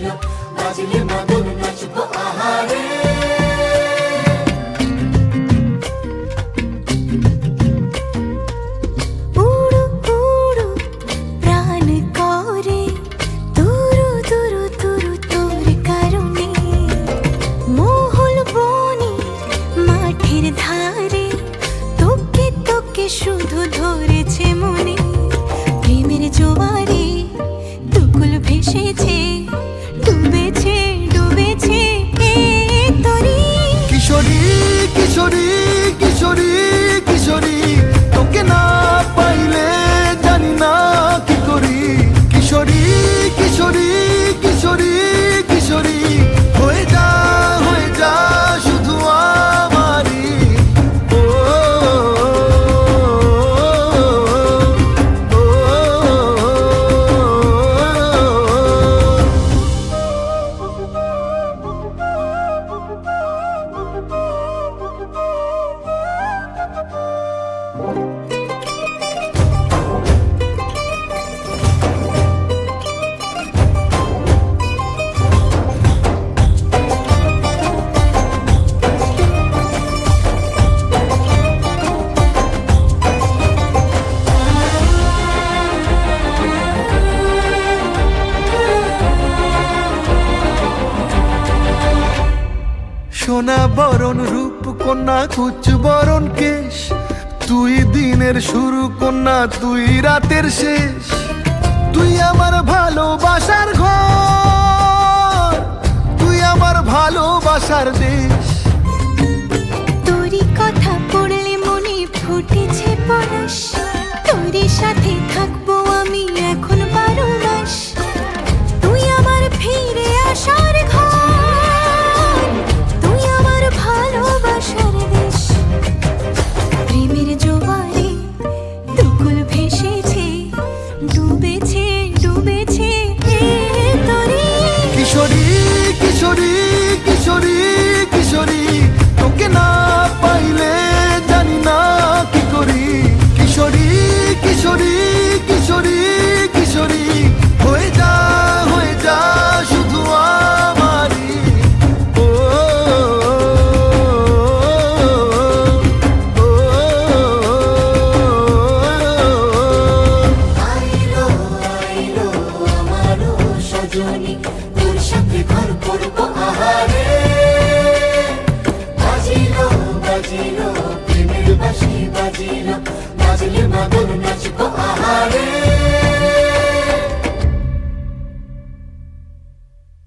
ছিল, বাজলে মাদল নাচবো আহারে। উড়ু উড়ু প্রাণ করে তুরু তুরু তুরু তোর কারণে, মহল বনে মাঠের ধারে তোকে তোকে শুধু ধরেছে মনে। প্রেমের জোয়ারে দুকুল ভেসেছে, ডুবেছে ডুবেছে এ তরি। কিশোরী কিশোরী কিশোরী কিশোরী, তোকে না পাইলে জানি না কি করি। কিশোরী কিশোরী কিশোরী কিশোরী, হয়ে যা শুধু আমারই। ও, ও, ও, সোনা বরণ রূপ কন্যা কুচ বরণ কেশ, তুই দিনের শুরু কন্যা তুই রাতের শেষ। তুই আমার ভালোবাসার ঘর, তুই আমার ভালোবাসার দেশ। তোরই কথা পড়লে মনে ফুটেছে পরশ, তোরই সাথে থাকবো আমি এখন 12 মাস। তুই আমার ফিরে আসার ঘর, তুই আমার ভালোবাসার দেশ। প্রেমের জোয়ারে দুকুল ভেসেছে, ডুবেছে ডুবেছে এ তরি। কিশোরী কিশোরী কিশোরী কিশোরী, তোকে না পাইলে জানি না কি করি। কিশোরী কিশোরী কিশোরী কিশোরী, হয়ে যা শুধু আমারই। ও, ও, ও, আইলো আইলো আমারও সজনী, তোর সাথে ঘর করবো আহারে।